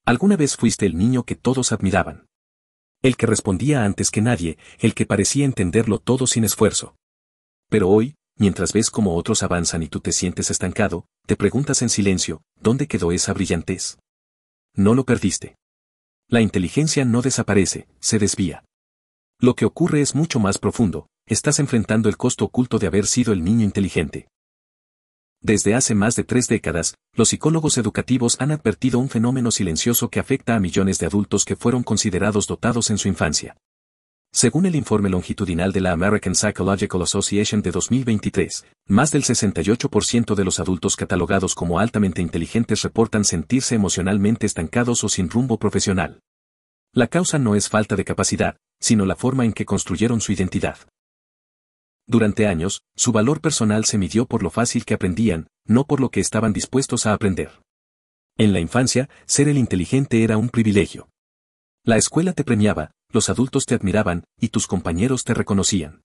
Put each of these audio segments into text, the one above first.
Alguna vez fuiste el niño que todos admiraban. El que respondía antes que nadie, el que parecía entenderlo todo sin esfuerzo. Pero hoy, mientras ves cómo otros avanzan y tú te sientes estancado, te preguntas en silencio, ¿dónde quedó esa brillantez? No lo perdiste. La inteligencia no desaparece, se desvía. Lo que ocurre es mucho más profundo, estás enfrentando el costo oculto de haber sido el niño inteligente. Desde hace más de 3 décadas, los psicólogos educativos han advertido un fenómeno silencioso que afecta a millones de adultos que fueron considerados dotados en su infancia. Según el informe longitudinal de la American Psychological Association de 2023, más del 68% de los adultos catalogados como altamente inteligentes reportan sentirse emocionalmente estancados o sin rumbo profesional. La causa no es falta de capacidad, sino la forma en que construyeron su identidad. Durante años, su valor personal se midió por lo fácil que aprendían, no por lo que estaban dispuestos a aprender. En la infancia, ser el inteligente era un privilegio. La escuela te premiaba, los adultos te admiraban, y tus compañeros te reconocían.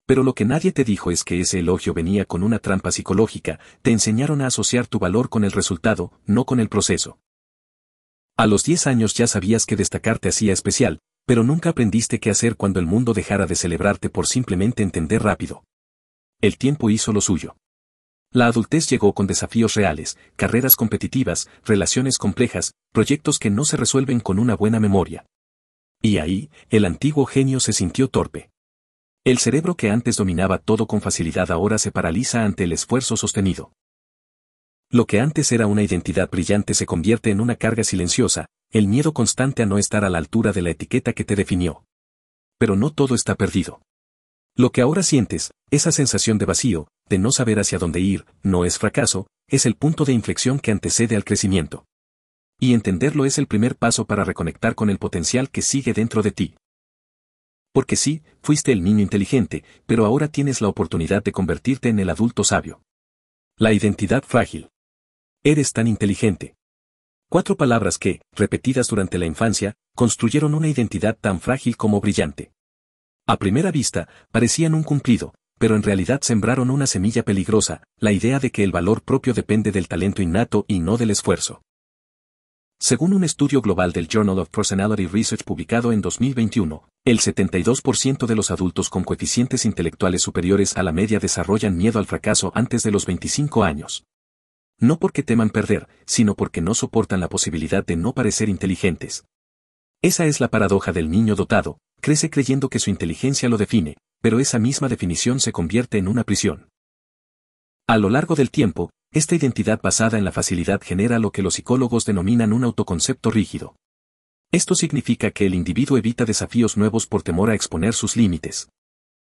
Pero lo que nadie te dijo es que ese elogio venía con una trampa psicológica, te enseñaron a asociar tu valor con el resultado, no con el proceso. A los 10 años ya sabías que destacar te hacía especial, pero nunca aprendiste qué hacer cuando el mundo dejara de celebrarte por simplemente entender rápido. El tiempo hizo lo suyo. La adultez llegó con desafíos reales, carreras competitivas, relaciones complejas, proyectos que no se resuelven con una buena memoria. Y ahí, el antiguo genio se sintió torpe. El cerebro que antes dominaba todo con facilidad ahora se paraliza ante el esfuerzo sostenido. Lo que antes era una identidad brillante se convierte en una carga silenciosa, el miedo constante a no estar a la altura de la etiqueta que te definió. Pero no todo está perdido. Lo que ahora sientes, esa sensación de vacío, de no saber hacia dónde ir, no es fracaso, es el punto de inflexión que antecede al crecimiento. Y entenderlo es el primer paso para reconectar con el potencial que sigue dentro de ti. Porque sí, fuiste el niño inteligente, pero ahora tienes la oportunidad de convertirte en el adulto sabio. La identidad frágil. Eres tan inteligente. 4 palabras que, repetidas durante la infancia, construyeron una identidad tan frágil como brillante. A primera vista, parecían un cumplido, pero en realidad sembraron una semilla peligrosa, la idea de que el valor propio depende del talento innato y no del esfuerzo. Según un estudio global del Journal of Personality Research publicado en 2021, el 72% de los adultos con coeficientes intelectuales superiores a la media desarrollan miedo al fracaso antes de los 25 años. No porque teman perder, sino porque no soportan la posibilidad de no parecer inteligentes. Esa es la paradoja del niño dotado, crece creyendo que su inteligencia lo define, pero esa misma definición se convierte en una prisión. A lo largo del tiempo, esta identidad basada en la facilidad genera lo que los psicólogos denominan un autoconcepto rígido. Esto significa que el individuo evita desafíos nuevos por temor a exponer sus límites.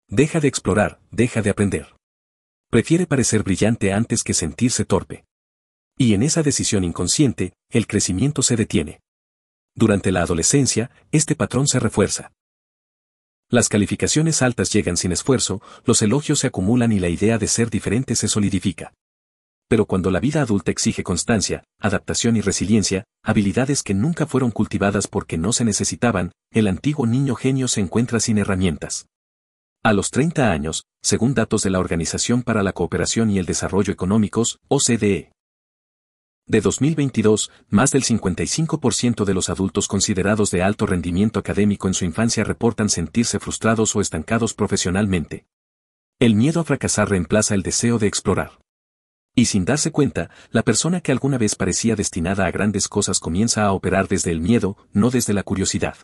Deja de explorar, deja de aprender. Prefiere parecer brillante antes que sentirse torpe. Y en esa decisión inconsciente, el crecimiento se detiene. Durante la adolescencia, este patrón se refuerza. Las calificaciones altas llegan sin esfuerzo, los elogios se acumulan y la idea de ser diferente se solidifica. Pero cuando la vida adulta exige constancia, adaptación y resiliencia, habilidades que nunca fueron cultivadas porque no se necesitaban, el antiguo niño genio se encuentra sin herramientas. A los 30 años, según datos de la Organización para la Cooperación y el Desarrollo Económicos, OCDE, de 2022, más del 55% de los adultos considerados de alto rendimiento académico en su infancia reportan sentirse frustrados o estancados profesionalmente. El miedo a fracasar reemplaza el deseo de explorar. Y sin darse cuenta, la persona que alguna vez parecía destinada a grandes cosas comienza a operar desde el miedo, no desde la curiosidad.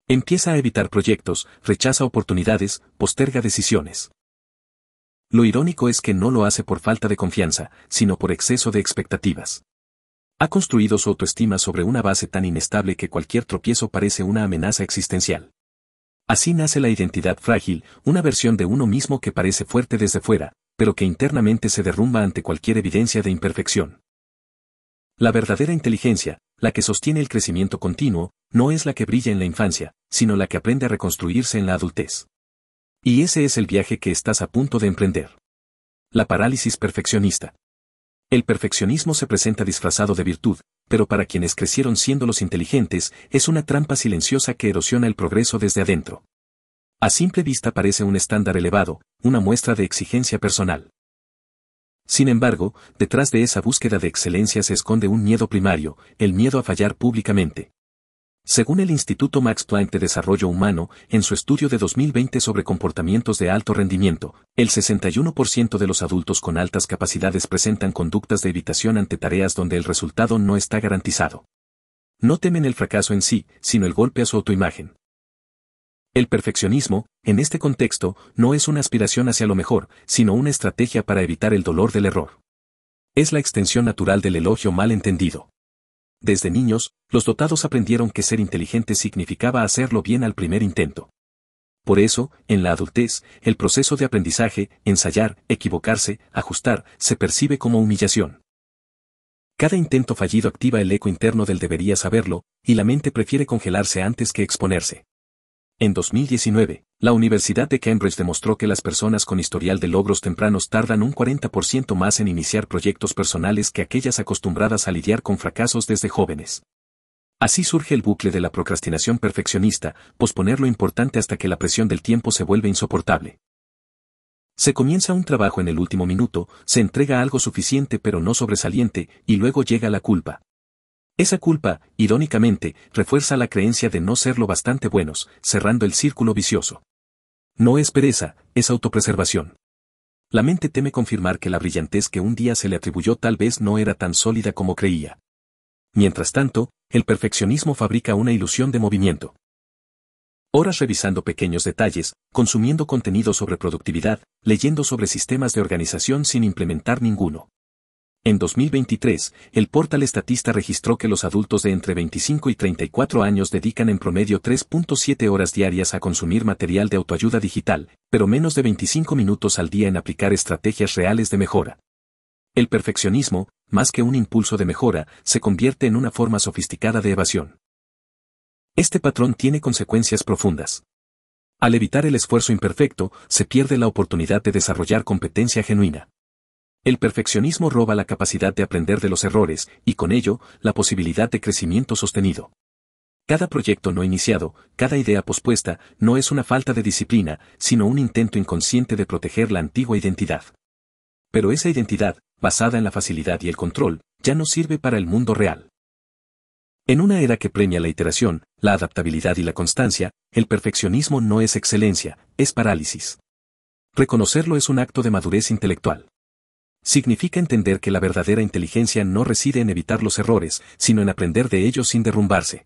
Empieza a evitar proyectos, rechaza oportunidades, posterga decisiones. Lo irónico es que no lo hace por falta de confianza, sino por exceso de expectativas. Ha construido su autoestima sobre una base tan inestable que cualquier tropiezo parece una amenaza existencial. Así nace la identidad frágil, una versión de uno mismo que parece fuerte desde fuera, pero que internamente se derrumba ante cualquier evidencia de imperfección. La verdadera inteligencia, la que sostiene el crecimiento continuo, no es la que brilla en la infancia, sino la que aprende a reconstruirse en la adultez. Y ese es el viaje que estás a punto de emprender. La parálisis perfeccionista. El perfeccionismo se presenta disfrazado de virtud, pero para quienes crecieron siendo los inteligentes, es una trampa silenciosa que erosiona el progreso desde adentro. A simple vista parece un estándar elevado, una muestra de exigencia personal. Sin embargo, detrás de esa búsqueda de excelencia se esconde un miedo primario, el miedo a fallar públicamente. Según el Instituto Max Planck de Desarrollo Humano, en su estudio de 2020 sobre comportamientos de alto rendimiento, el 61% de los adultos con altas capacidades presentan conductas de evitación ante tareas donde el resultado no está garantizado. No temen el fracaso en sí, sino el golpe a su autoimagen. El perfeccionismo, en este contexto, no es una aspiración hacia lo mejor, sino una estrategia para evitar el dolor del error. Es la extensión natural del elogio mal entendido. Desde niños, los dotados aprendieron que ser inteligente significaba hacerlo bien al primer intento. Por eso, en la adultez, el proceso de aprendizaje, ensayar, equivocarse, ajustar, se percibe como humillación. Cada intento fallido activa el eco interno del debería saberlo, y la mente prefiere congelarse antes que exponerse. En 2019, la Universidad de Cambridge demostró que las personas con historial de logros tempranos tardan un 40% más en iniciar proyectos personales que aquellas acostumbradas a lidiar con fracasos desde jóvenes. Así surge el bucle de la procrastinación perfeccionista, posponer lo importante hasta que la presión del tiempo se vuelve insoportable. Se comienza un trabajo en el último minuto, se entrega algo suficiente pero no sobresaliente, y luego llega la culpa. Esa culpa, irónicamente, refuerza la creencia de no ser lo bastante buenos, cerrando el círculo vicioso. No es pereza, es autopreservación. La mente teme confirmar que la brillantez que un día se le atribuyó tal vez no era tan sólida como creía. Mientras tanto, el perfeccionismo fabrica una ilusión de movimiento. Horas revisando pequeños detalles, consumiendo contenido sobre productividad, leyendo sobre sistemas de organización sin implementar ninguno. En 2023, el portal Statista registró que los adultos de entre 25 y 34 años dedican en promedio 3.7 horas diarias a consumir material de autoayuda digital, pero menos de 25 minutos al día en aplicar estrategias reales de mejora. El perfeccionismo, más que un impulso de mejora, se convierte en una forma sofisticada de evasión. Este patrón tiene consecuencias profundas. Al evitar el esfuerzo imperfecto, se pierde la oportunidad de desarrollar competencia genuina. El perfeccionismo roba la capacidad de aprender de los errores, y con ello, la posibilidad de crecimiento sostenido. Cada proyecto no iniciado, cada idea pospuesta, no es una falta de disciplina, sino un intento inconsciente de proteger la antigua identidad. Pero esa identidad, basada en la facilidad y el control, ya no sirve para el mundo real. En una era que premia la iteración, la adaptabilidad y la constancia, el perfeccionismo no es excelencia, es parálisis. Reconocerlo es un acto de madurez intelectual. Significa entender que la verdadera inteligencia no reside en evitar los errores, sino en aprender de ellos sin derrumbarse.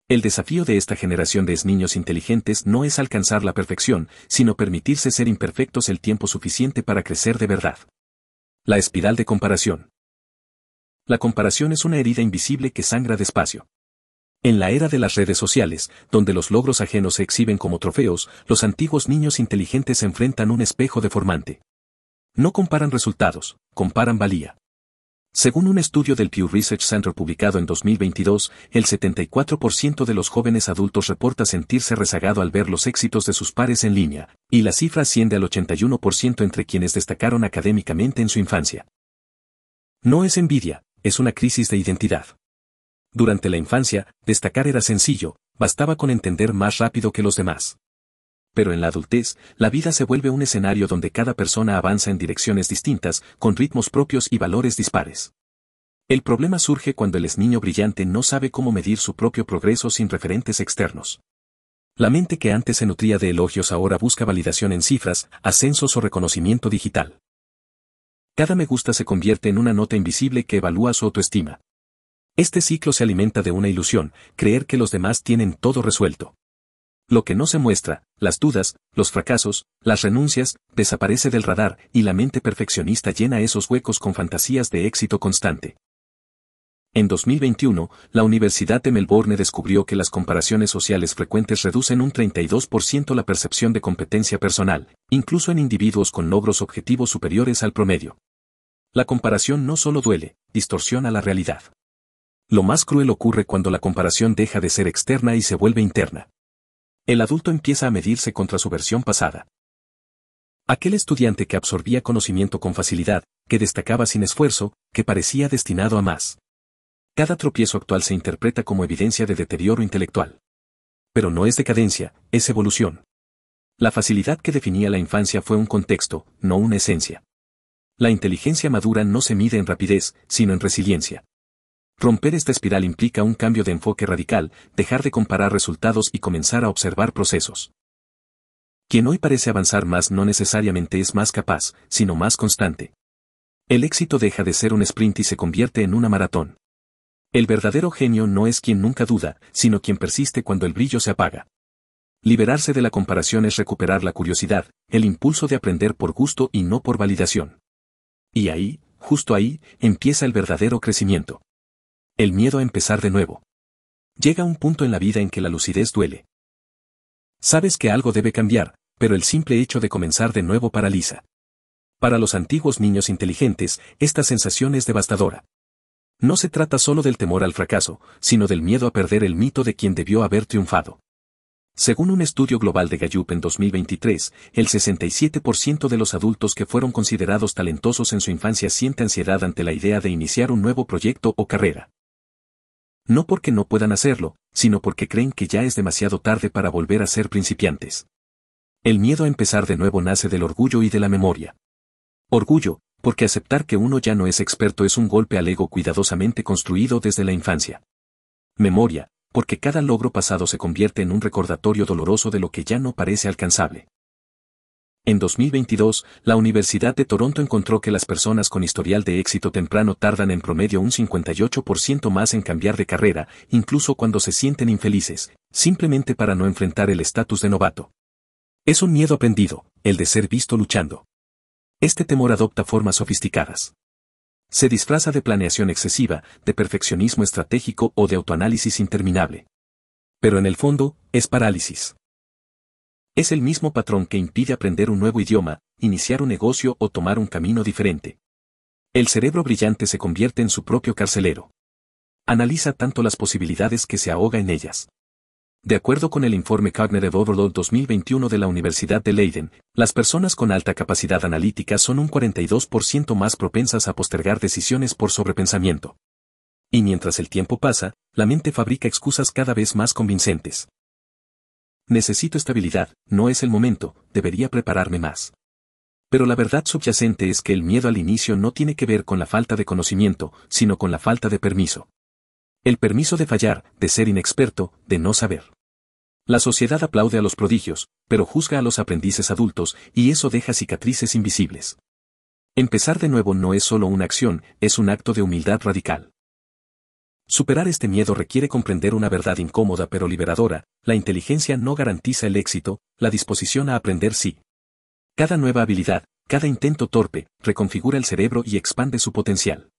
El desafío de esta generación de niños inteligentes no es alcanzar la perfección, sino permitirse ser imperfectos el tiempo suficiente para crecer de verdad. La espiral de comparación. La comparación es una herida invisible que sangra despacio. En la era de las redes sociales, donde los logros ajenos se exhiben como trofeos, los antiguos niños inteligentes se enfrentan a un espejo deformante. No comparan resultados, comparan valía. Según un estudio del Pew Research Center publicado en 2022, el 74% de los jóvenes adultos reporta sentirse rezagado al ver los éxitos de sus pares en línea, y la cifra asciende al 81% entre quienes destacaron académicamente en su infancia. No es envidia, es una crisis de identidad. Durante la infancia, destacar era sencillo, bastaba con entender más rápido que los demás. Pero en la adultez, la vida se vuelve un escenario donde cada persona avanza en direcciones distintas, con ritmos propios y valores dispares. El problema surge cuando el niño brillante no sabe cómo medir su propio progreso sin referentes externos. La mente que antes se nutría de elogios ahora busca validación en cifras, ascensos o reconocimiento digital. Cada me gusta se convierte en una nota invisible que evalúa su autoestima. Este ciclo se alimenta de una ilusión, creer que los demás tienen todo resuelto. Lo que no se muestra, las dudas, los fracasos, las renuncias, desaparece del radar y la mente perfeccionista llena esos huecos con fantasías de éxito constante. En 2021, la Universidad de Melbourne descubrió que las comparaciones sociales frecuentes reducen un 32% la percepción de competencia personal, incluso en individuos con logros objetivos superiores al promedio. La comparación no solo duele, distorsiona la realidad. Lo más cruel ocurre cuando la comparación deja de ser externa y se vuelve interna. El adulto empieza a medirse contra su versión pasada. Aquel estudiante que absorbía conocimiento con facilidad, que destacaba sin esfuerzo, que parecía destinado a más. Cada tropiezo actual se interpreta como evidencia de deterioro intelectual. Pero no es decadencia, es evolución. La facilidad que definía la infancia fue un contexto, no una esencia. La inteligencia madura no se mide en rapidez, sino en resiliencia. Romper esta espiral implica un cambio de enfoque radical, dejar de comparar resultados y comenzar a observar procesos. Quien hoy parece avanzar más no necesariamente es más capaz, sino más constante. El éxito deja de ser un sprint y se convierte en una maratón. El verdadero genio no es quien nunca duda, sino quien persiste cuando el brillo se apaga. Liberarse de la comparación es recuperar la curiosidad, el impulso de aprender por gusto y no por validación. Y ahí, justo ahí, empieza el verdadero crecimiento. El miedo a empezar de nuevo. Llega un punto en la vida en que la lucidez duele. Sabes que algo debe cambiar, pero el simple hecho de comenzar de nuevo paraliza. Para los antiguos niños inteligentes, esta sensación es devastadora. No se trata solo del temor al fracaso, sino del miedo a perder el mito de quien debió haber triunfado. Según un estudio global de Gallup en 2023, el 67% de los adultos que fueron considerados talentosos en su infancia siente ansiedad ante la idea de iniciar un nuevo proyecto o carrera. No porque no puedan hacerlo, sino porque creen que ya es demasiado tarde para volver a ser principiantes. El miedo a empezar de nuevo nace del orgullo y de la memoria. Orgullo, porque aceptar que uno ya no es experto es un golpe al ego cuidadosamente construido desde la infancia. Memoria, porque cada logro pasado se convierte en un recordatorio doloroso de lo que ya no parece alcanzable. En 2022, la Universidad de Toronto encontró que las personas con historial de éxito temprano tardan en promedio un 58% más en cambiar de carrera, incluso cuando se sienten infelices, simplemente para no enfrentar el estatus de novato. Es un miedo aprendido, el de ser visto luchando. Este temor adopta formas sofisticadas. Se disfraza de planeación excesiva, de perfeccionismo estratégico o de autoanálisis interminable. Pero en el fondo, es parálisis. Es el mismo patrón que impide aprender un nuevo idioma, iniciar un negocio o tomar un camino diferente. El cerebro brillante se convierte en su propio carcelero. Analiza tanto las posibilidades que se ahoga en ellas. De acuerdo con el informe Cognitive Overload 2021 de la Universidad de Leiden, las personas con alta capacidad analítica son un 42% más propensas a postergar decisiones por sobrepensamiento. Y mientras el tiempo pasa, la mente fabrica excusas cada vez más convincentes. Necesito estabilidad, no es el momento, debería prepararme más. Pero la verdad subyacente es que el miedo al inicio no tiene que ver con la falta de conocimiento, sino con la falta de permiso. El permiso de fallar, de ser inexperto, de no saber. La sociedad aplaude a los prodigios, pero juzga a los aprendices adultos, y eso deja cicatrices invisibles. Empezar de nuevo no es solo una acción, es un acto de humildad radical. Superar este miedo requiere comprender una verdad incómoda pero liberadora: la inteligencia no garantiza el éxito, la disposición a aprender sí. Cada nueva habilidad, cada intento torpe, reconfigura el cerebro y expande su potencial.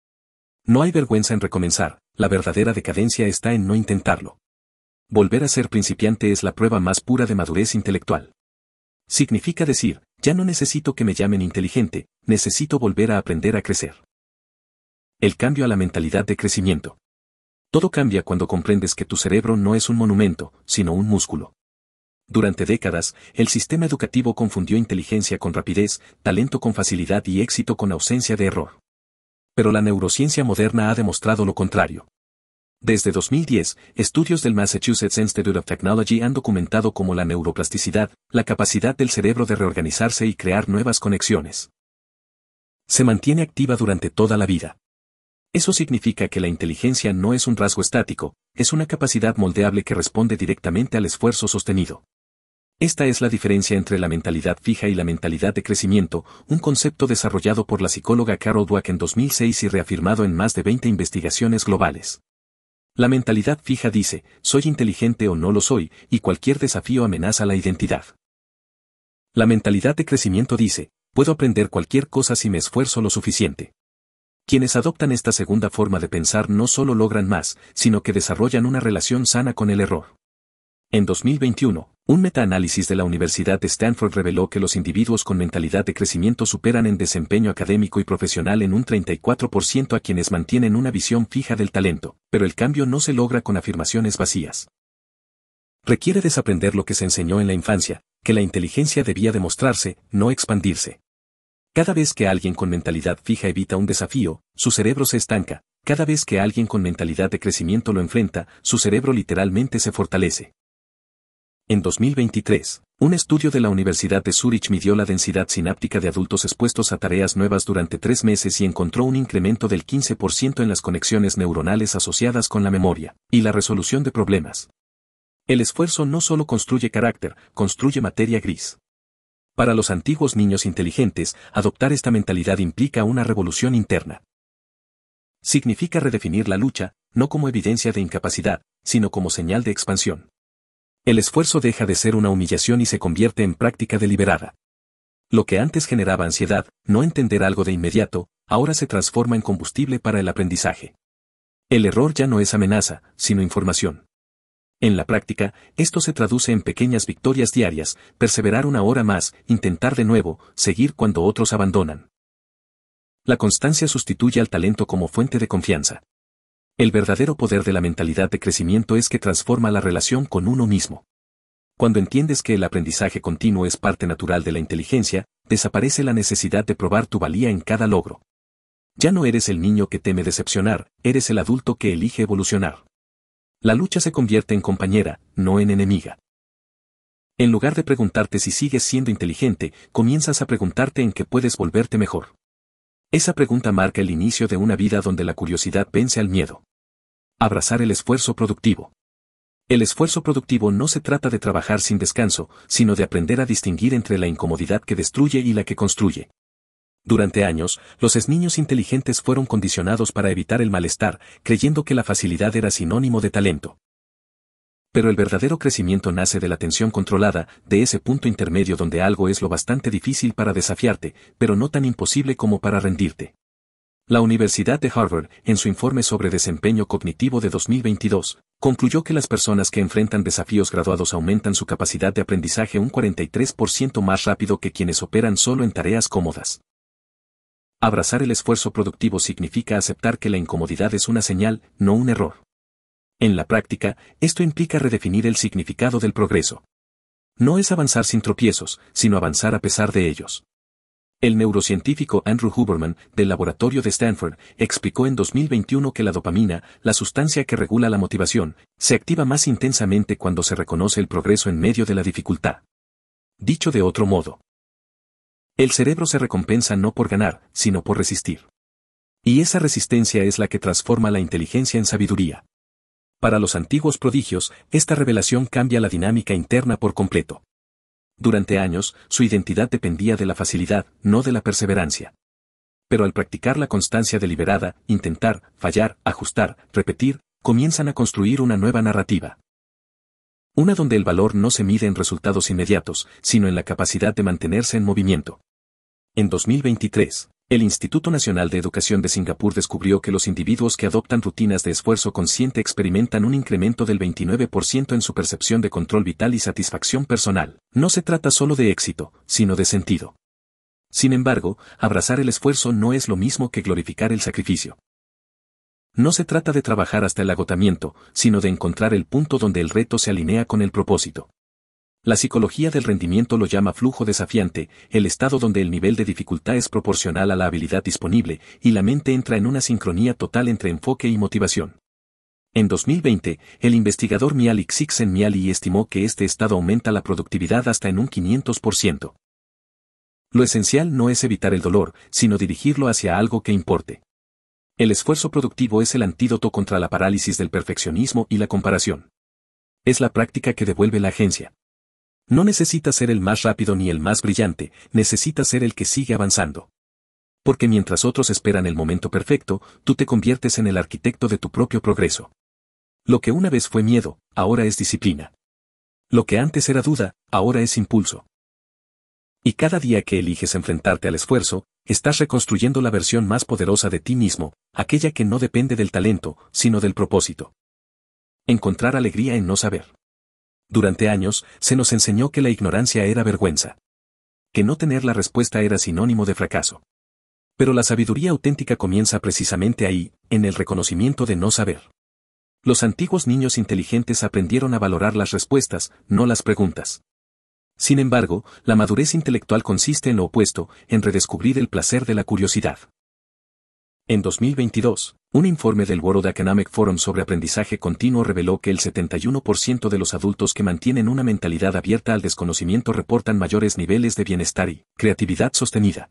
No hay vergüenza en recomenzar, la verdadera decadencia está en no intentarlo. Volver a ser principiante es la prueba más pura de madurez intelectual. Significa decir, ya no necesito que me llamen inteligente, necesito volver a aprender a crecer. El cambio a la mentalidad de crecimiento. Todo cambia cuando comprendes que tu cerebro no es un monumento, sino un músculo. Durante décadas, el sistema educativo confundió inteligencia con rapidez, talento con facilidad y éxito con ausencia de error. Pero la neurociencia moderna ha demostrado lo contrario. Desde 2010, estudios del Massachusetts Institute of Technology han documentado cómo la neuroplasticidad, la capacidad del cerebro de reorganizarse y crear nuevas conexiones, se mantiene activa durante toda la vida. Eso significa que la inteligencia no es un rasgo estático, es una capacidad moldeable que responde directamente al esfuerzo sostenido. Esta es la diferencia entre la mentalidad fija y la mentalidad de crecimiento, un concepto desarrollado por la psicóloga Carol Dweck en 2006 y reafirmado en más de 20 investigaciones globales. La mentalidad fija dice, soy inteligente o no lo soy, y cualquier desafío amenaza la identidad. La mentalidad de crecimiento dice, puedo aprender cualquier cosa si me esfuerzo lo suficiente. Quienes adoptan esta segunda forma de pensar no solo logran más, sino que desarrollan una relación sana con el error. En 2021, un metaanálisis de la Universidad de Stanford reveló que los individuos con mentalidad de crecimiento superan en desempeño académico y profesional en un 34% a quienes mantienen una visión fija del talento, pero el cambio no se logra con afirmaciones vacías. Requiere desaprender lo que se enseñó en la infancia, que la inteligencia debía demostrarse, no expandirse. Cada vez que alguien con mentalidad fija evita un desafío, su cerebro se estanca; cada vez que alguien con mentalidad de crecimiento lo enfrenta, su cerebro literalmente se fortalece. En 2023, Un estudio de la Universidad de Zúrich midió la densidad sináptica de adultos expuestos a tareas nuevas durante 3 meses y encontró un incremento del 15% en las conexiones neuronales asociadas con la memoria y la resolución de problemas. El esfuerzo no solo construye carácter, construye materia gris. Para los antiguos niños inteligentes, adoptar esta mentalidad implica una revolución interna. Significa redefinir la lucha, no como evidencia de incapacidad, sino como señal de expansión. El esfuerzo deja de ser una humillación y se convierte en práctica deliberada. Lo que antes generaba ansiedad, no entender algo de inmediato, ahora se transforma en combustible para el aprendizaje. El error ya no es amenaza, sino información. En la práctica, esto se traduce en pequeñas victorias diarias, perseverar una hora más, intentar de nuevo, seguir cuando otros abandonan. La constancia sustituye al talento como fuente de confianza. El verdadero poder de la mentalidad de crecimiento es que transforma la relación con uno mismo. Cuando entiendes que el aprendizaje continuo es parte natural de la inteligencia, desaparece la necesidad de probar tu valía en cada logro. Ya no eres el niño que teme decepcionar, eres el adulto que elige evolucionar. La lucha se convierte en compañera, no en enemiga. En lugar de preguntarte si sigues siendo inteligente, comienzas a preguntarte en qué puedes volverte mejor. Esa pregunta marca el inicio de una vida donde la curiosidad vence al miedo. Abrazar el esfuerzo productivo. El esfuerzo productivo no se trata de trabajar sin descanso, sino de aprender a distinguir entre la incomodidad que destruye y la que construye. Durante años, los niños inteligentes fueron condicionados para evitar el malestar, creyendo que la facilidad era sinónimo de talento. Pero el verdadero crecimiento nace de la tensión controlada, de ese punto intermedio donde algo es lo bastante difícil para desafiarte, pero no tan imposible como para rendirte. La Universidad de Harvard, en su informe sobre desempeño cognitivo de 2022, concluyó que las personas que enfrentan desafíos graduados aumentan su capacidad de aprendizaje un 43% más rápido que quienes operan solo en tareas cómodas. Abrazar el esfuerzo productivo significa aceptar que la incomodidad es una señal, no un error. En la práctica, esto implica redefinir el significado del progreso. No es avanzar sin tropiezos, sino avanzar a pesar de ellos. El neurocientífico Andrew Huberman, del laboratorio de Stanford, explicó en 2021 que la dopamina, la sustancia que regula la motivación, se activa más intensamente cuando se reconoce el progreso en medio de la dificultad. Dicho de otro modo, el cerebro se recompensa no por ganar, sino por resistir. Y esa resistencia es la que transforma la inteligencia en sabiduría. Para los antiguos prodigios, esta revelación cambia la dinámica interna por completo. Durante años, su identidad dependía de la facilidad, no de la perseverancia. Pero al practicar la constancia deliberada, intentar, fallar, ajustar, repetir, comienzan a construir una nueva narrativa. Una donde el valor no se mide en resultados inmediatos, sino en la capacidad de mantenerse en movimiento. En 2023, el Instituto Nacional de Educación de Singapur descubrió que los individuos que adoptan rutinas de esfuerzo consciente experimentan un incremento del 29% en su percepción de control vital y satisfacción personal. No se trata solo de éxito, sino de sentido. Sin embargo, abrazar el esfuerzo no es lo mismo que glorificar el sacrificio. No se trata de trabajar hasta el agotamiento, sino de encontrar el punto donde el reto se alinea con el propósito. La psicología del rendimiento lo llama flujo desafiante, el estado donde el nivel de dificultad es proporcional a la habilidad disponible, y la mente entra en una sincronía total entre enfoque y motivación. En 2020, el investigador Mihaly Csikszentmihalyi estimó que este estado aumenta la productividad hasta en un 500%. Lo esencial no es evitar el dolor, sino dirigirlo hacia algo que importe. El esfuerzo productivo es el antídoto contra la parálisis del perfeccionismo y la comparación. Es la práctica que devuelve la agencia. No necesitas ser el más rápido ni el más brillante, necesitas ser el que sigue avanzando. Porque mientras otros esperan el momento perfecto, tú te conviertes en el arquitecto de tu propio progreso. Lo que una vez fue miedo, ahora es disciplina. Lo que antes era duda, ahora es impulso. Y cada día que eliges enfrentarte al esfuerzo, estás reconstruyendo la versión más poderosa de ti mismo, aquella que no depende del talento, sino del propósito. Encontrar alegría en no saber. Durante años, se nos enseñó que la ignorancia era vergüenza. Que no tener la respuesta era sinónimo de fracaso. Pero la sabiduría auténtica comienza precisamente ahí, en el reconocimiento de no saber. Los antiguos niños inteligentes aprendieron a valorar las respuestas, no las preguntas. Sin embargo, la madurez intelectual consiste en lo opuesto, en redescubrir el placer de la curiosidad. En 2022, un informe del World Economic Forum sobre aprendizaje continuo reveló que el 71% de los adultos que mantienen una mentalidad abierta al desconocimiento reportan mayores niveles de bienestar y creatividad sostenida.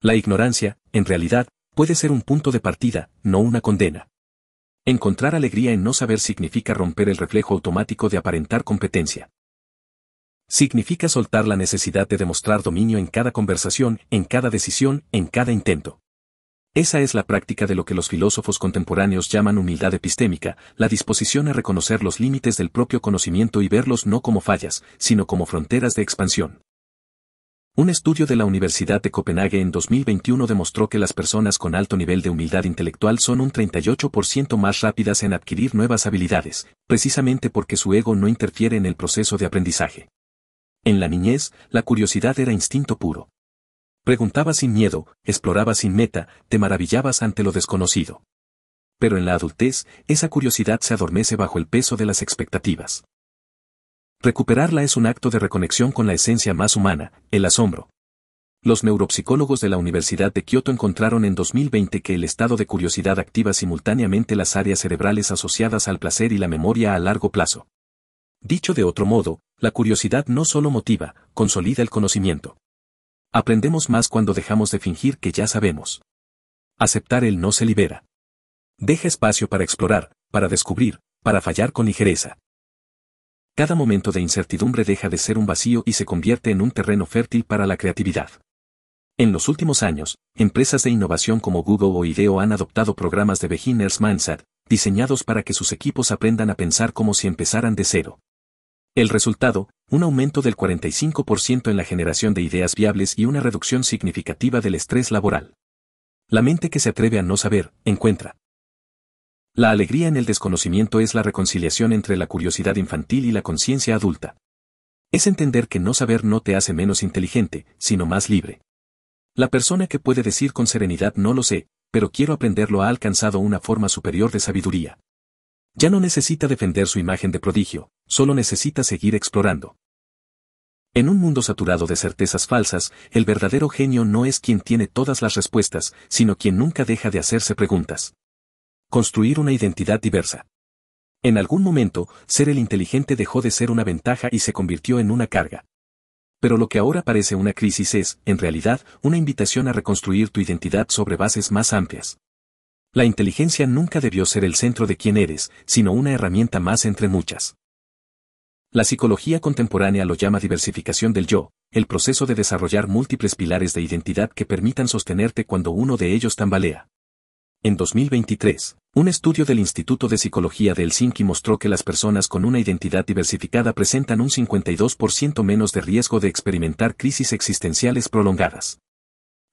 La ignorancia, en realidad, puede ser un punto de partida, no una condena. Encontrar alegría en no saber significa romper el reflejo automático de aparentar competencia. Significa soltar la necesidad de demostrar dominio en cada conversación, en cada decisión, en cada intento. Esa es la práctica de lo que los filósofos contemporáneos llaman humildad epistémica, la disposición a reconocer los límites del propio conocimiento y verlos no como fallas, sino como fronteras de expansión. Un estudio de la Universidad de Copenhague en 2021 demostró que las personas con alto nivel de humildad intelectual son un 38% más rápidas en adquirir nuevas habilidades, precisamente porque su ego no interfiere en el proceso de aprendizaje. En la niñez, la curiosidad era instinto puro. Preguntabas sin miedo, explorabas sin meta, te maravillabas ante lo desconocido. Pero en la adultez, esa curiosidad se adormece bajo el peso de las expectativas. Recuperarla es un acto de reconexión con la esencia más humana, el asombro. Los neuropsicólogos de la Universidad de Kioto encontraron en 2020 que el estado de curiosidad activa simultáneamente las áreas cerebrales asociadas al placer y la memoria a largo plazo. Dicho de otro modo, la curiosidad no solo motiva, consolida el conocimiento. Aprendemos más cuando dejamos de fingir que ya sabemos. Aceptar el no se libera. Deja espacio para explorar, para descubrir, para fallar con ligereza. Cada momento de incertidumbre deja de ser un vacío y se convierte en un terreno fértil para la creatividad. En los últimos años, empresas de innovación como Google o IDEO han adoptado programas de Beginner's Mindset, diseñados para que sus equipos aprendan a pensar como si empezaran de cero. El resultado, un aumento del 45% en la generación de ideas viables y una reducción significativa del estrés laboral. La mente que se atreve a no saber, encuentra. La alegría en el desconocimiento es la reconciliación entre la curiosidad infantil y la conciencia adulta. Es entender que no saber no te hace menos inteligente, sino más libre. La persona que puede decir con serenidad no lo sé, pero quiero aprenderlo ha alcanzado una forma superior de sabiduría. Ya no necesita defender su imagen de prodigio, solo necesita seguir explorando. En un mundo saturado de certezas falsas, el verdadero genio no es quien tiene todas las respuestas, sino quien nunca deja de hacerse preguntas. Construir una identidad diversa. En algún momento, ser el inteligente dejó de ser una ventaja y se convirtió en una carga. Pero lo que ahora parece una crisis es, en realidad, una invitación a reconstruir tu identidad sobre bases más amplias. La inteligencia nunca debió ser el centro de quién eres, sino una herramienta más entre muchas. La psicología contemporánea lo llama diversificación del yo, el proceso de desarrollar múltiples pilares de identidad que permitan sostenerte cuando uno de ellos tambalea. En 2023, un estudio del Instituto de Psicología de Helsinki mostró que las personas con una identidad diversificada presentan un 52% menos de riesgo de experimentar crisis existenciales prolongadas.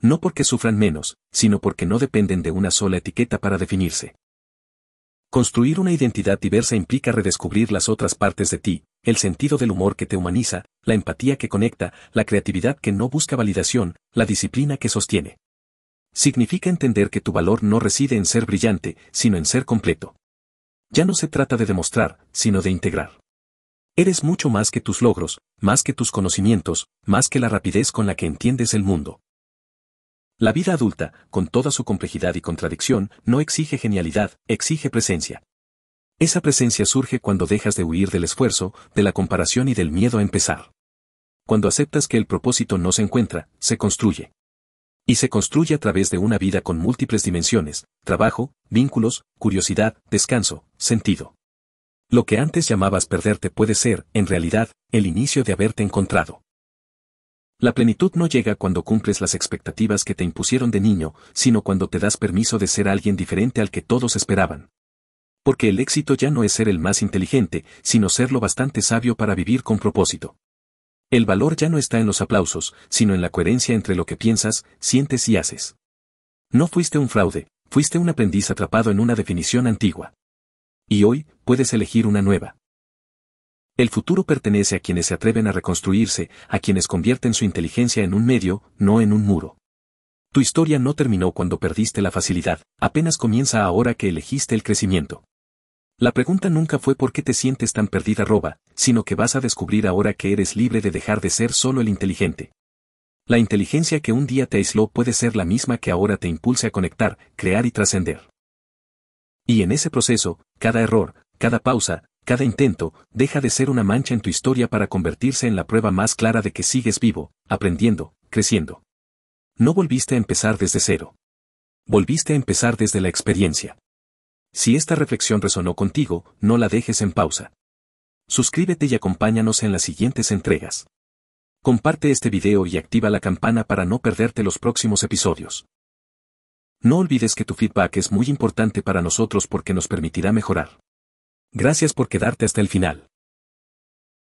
No porque sufran menos, sino porque no dependen de una sola etiqueta para definirse. Construir una identidad diversa implica redescubrir las otras partes de ti, el sentido del humor que te humaniza, la empatía que conecta, la creatividad que no busca validación, la disciplina que sostiene. Significa entender que tu valor no reside en ser brillante, sino en ser completo. Ya no se trata de demostrar, sino de integrar. Eres mucho más que tus logros, más que tus conocimientos, más que la rapidez con la que entiendes el mundo. La vida adulta, con toda su complejidad y contradicción, no exige genialidad, exige presencia. Esa presencia surge cuando dejas de huir del esfuerzo, de la comparación y del miedo a empezar. Cuando aceptas que el propósito no se encuentra, se construye. Y se construye a través de una vida con múltiples dimensiones, trabajo, vínculos, curiosidad, descanso, sentido. Lo que antes llamabas perderte puede ser, en realidad, el inicio de haberte encontrado. La plenitud no llega cuando cumples las expectativas que te impusieron de niño, sino cuando te das permiso de ser alguien diferente al que todos esperaban. Porque el éxito ya no es ser el más inteligente, sino ser lo bastante sabio para vivir con propósito. El valor ya no está en los aplausos, sino en la coherencia entre lo que piensas, sientes y haces. No fuiste un fraude, fuiste un aprendiz atrapado en una definición antigua. Y hoy, puedes elegir una nueva. El futuro pertenece a quienes se atreven a reconstruirse, a quienes convierten su inteligencia en un medio, no en un muro. Tu historia no terminó cuando perdiste la facilidad, apenas comienza ahora que elegiste el crecimiento. La pregunta nunca fue por qué te sientes tan perdida, sino que vas a descubrir ahora que eres libre de dejar de ser solo el inteligente. La inteligencia que un día te aisló puede ser la misma que ahora te impulse a conectar, crear y trascender. Y en ese proceso, cada error, cada pausa, cada intento, deja de ser una mancha en tu historia para convertirse en la prueba más clara de que sigues vivo, aprendiendo, creciendo. No volviste a empezar desde cero. Volviste a empezar desde la experiencia. Si esta reflexión resonó contigo, no la dejes en pausa. Suscríbete y acompáñanos en las siguientes entregas. Comparte este video y activa la campana para no perderte los próximos episodios. No olvides que tu feedback es muy importante para nosotros porque nos permitirá mejorar. Gracias por quedarte hasta el final.